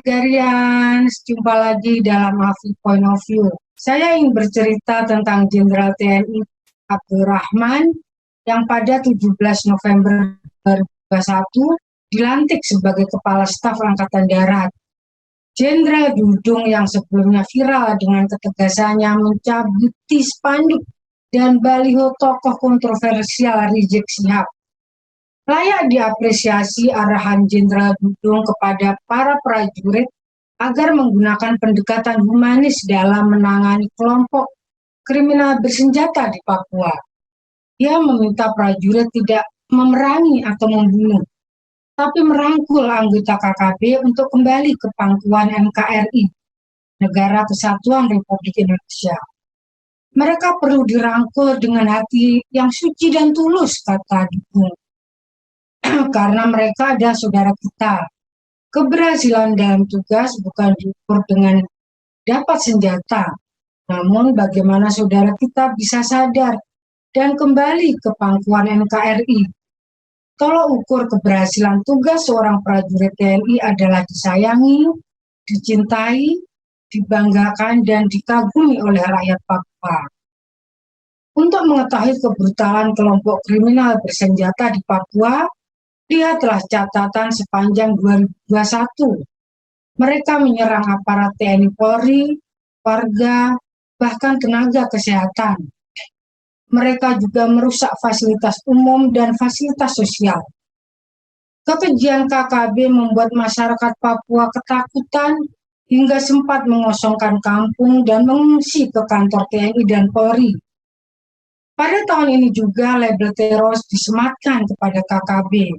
Garian, jumpa lagi dalam Afi Point of View. Saya ingin bercerita tentang Jenderal TNI Abdurrahman yang pada 17 November 2021 dilantik sebagai Kepala Staf Angkatan Darat. Jenderal Dudung yang sebelumnya viral dengan ketegasannya mencabuti spanduk dan baliho tokoh kontroversial Rizik Syihab. Layak diapresiasi arahan Jenderal Dudung kepada para prajurit agar menggunakan pendekatan humanis dalam menangani kelompok kriminal bersenjata di Papua. Ia meminta prajurit tidak memerangi atau membunuh, tapi merangkul anggota KKB untuk kembali ke pangkuan NKRI, Negara Kesatuan Republik Indonesia. Mereka perlu dirangkul dengan hati yang suci dan tulus, kata Dudung. Karena mereka adalah saudara kita. Keberhasilan dalam tugas bukan diukur dengan dapat senjata, namun bagaimana saudara kita bisa sadar dan kembali ke pangkuan NKRI. Tolok ukur keberhasilan tugas seorang prajurit TNI adalah disayangi, dicintai, dibanggakan, dan dikagumi oleh rakyat Papua. Untuk mengetahui kebrutalan kelompok kriminal bersenjata di Papua, lihatlah catatan sepanjang 2021. Mereka menyerang aparat TNI Polri, warga, bahkan tenaga kesehatan. Mereka juga merusak fasilitas umum dan fasilitas sosial. Kekejian KKB membuat masyarakat Papua ketakutan hingga sempat mengosongkan kampung dan mengungsi ke kantor TNI dan Polri. Pada tahun ini juga label teroris disematkan kepada KKB.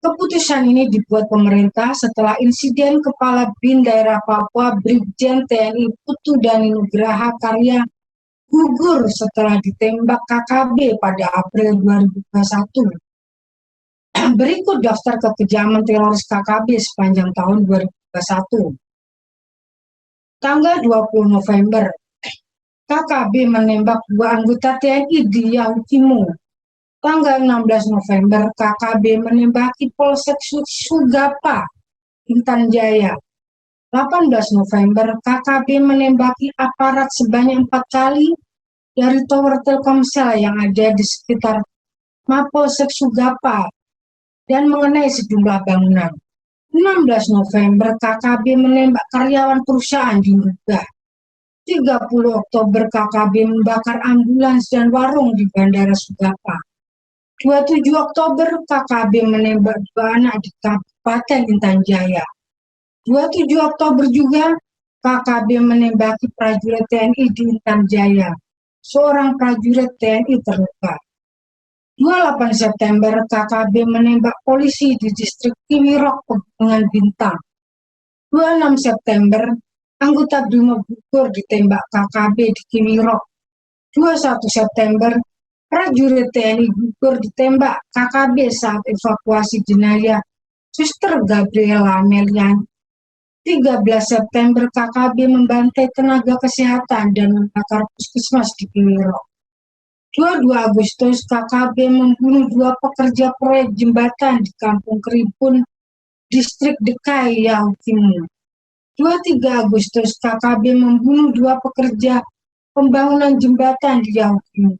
Keputusan ini dibuat pemerintah setelah insiden Kepala BIN Daerah Papua Brigjen TNI Putu Dani Nugraha Karya gugur setelah ditembak KKB pada April 2021. Berikut daftar kekejaman teroris KKB sepanjang tahun 2021. Tanggal 20 November, KKB menembak 2 anggota TNI di Yahukimu. Tanggal 16 November, KKB menembaki Polsek Sugapa, Intan Jaya. 18 November, KKB menembaki aparat sebanyak 4 kali dari tower Telkomsel yang ada di sekitar Mapolsek Sugapa dan mengenai sejumlah bangunan. 16 November, KKB menembak karyawan perusahaan di Nugah. 30 Oktober, KKB membakar ambulans dan warung di Bandara Sugapa. 27 Oktober, KKB menembak 2 anak di Kabupaten Intan Jaya. 27 Oktober juga, KKB menembaki prajurit TNI di Intan Jaya. Seorang prajurit TNI terluka. 28 September, KKB menembak polisi di distrik Kiwirok, Pegunungan Bintang. 26 September, anggota Brimob gugur ditembak KKB di Kiwirok. 21 September, prajurit TNI gugur ditembak KKB saat evakuasi jenazah Suster Gabriela Melian. 13 September, KKB membantai tenaga kesehatan dan membakar puskesmas di Kiwirok. 22 Agustus, KKB membunuh 2 pekerja proyek jembatan di Kampung Keripun, Distrik Dekai, Yahukimu. 23 Agustus, KKB membunuh 2 pekerja pembangunan jembatan di Yahukimu.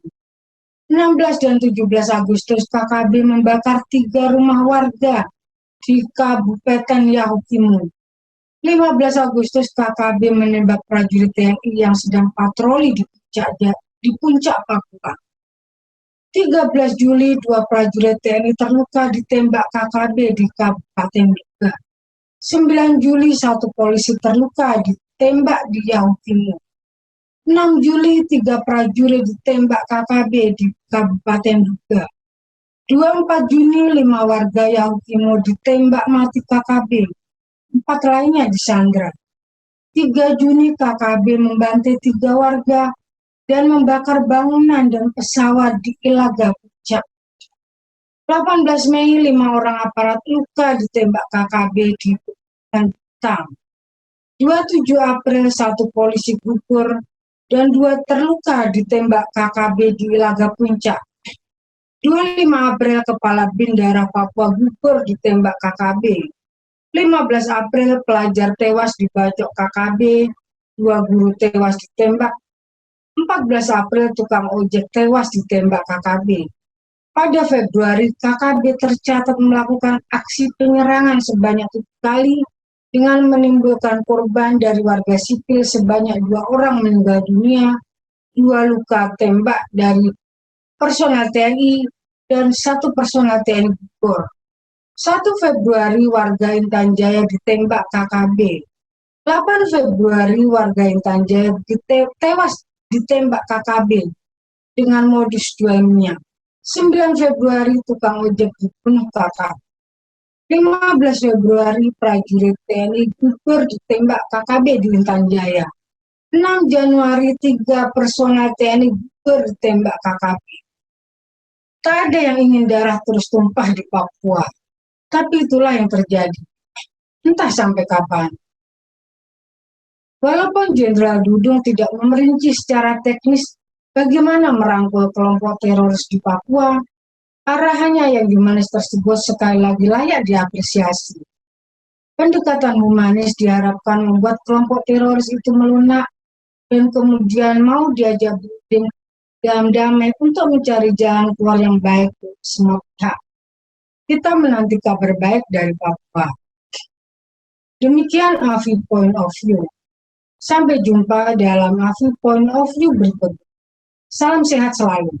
16 dan 17 Agustus, KKB membakar 3 rumah warga di Kabupaten Yahukimu. 15 Agustus, KKB menembak prajurit TNI yang sedang patroli di puncak Papua. 13 Juli, 2 prajurit TNI terluka ditembak KKB di Kabupaten Nugah. 9 Juli, 1 polisi terluka ditembak di Yahukimu. 6 Juli, 3 prajurit ditembak KKB di Kabupaten Nugah. 24 Juni, 5 warga Yahukimu ditembak mati KKB. 4 lainnya disandra. 3 Juni, KKB membantai 3 warga dan membakar bangunan dan pesawat di Ilaga Puncak. 18 Mei, 5 orang aparat luka ditembak KKB di Bintang. 27 April, 1 polisi gugur dan 2 terluka ditembak KKB di Ilaga Puncak. 25 April, Kepala BIN Daerah Papua gugur ditembak KKB. 15 April pelajar tewas dibacok KKB, 2 guru tewas ditembak. 14 April tukang ojek tewas ditembak KKB. Pada Februari, KKB tercatat melakukan aksi penyerangan sebanyak 7 kali dengan menimbulkan korban dari warga sipil sebanyak 2 orang meninggal dunia, 2 luka tembak dari personel TNI, dan 1 personel TNI gugur. 1 Februari warga Intan Jaya ditembak KKB. 8 Februari warga Intan Jaya tewas ditembak KKB dengan modus duelnya. 9 Februari tukang ojek dibunuh KKB. 15 Februari prajurit TNI gugur ditembak KKB di Intan Jaya. 6 Januari 3 personel TNI gugur ditembak KKB. Tak ada yang ingin darah terus tumpah di Papua, tapi itulah yang terjadi. Entah sampai kapan. Walaupun Jenderal Dudung tidak memerinci secara teknis bagaimana merangkul kelompok teroris di Papua, arahannya yang humanis tersebut sekali lagi layak diapresiasi. Pendekatan humanis diharapkan membuat kelompok teroris itu melunak dan kemudian mau diajak berunding dalam damai untuk mencari jalan keluar yang baik untuk semua pihak. Kita menanti kabar baik dari Papua. Demikian AFI Point of View. Sampai jumpa dalam AFI Point of View berikutnya. Salam sehat selalu.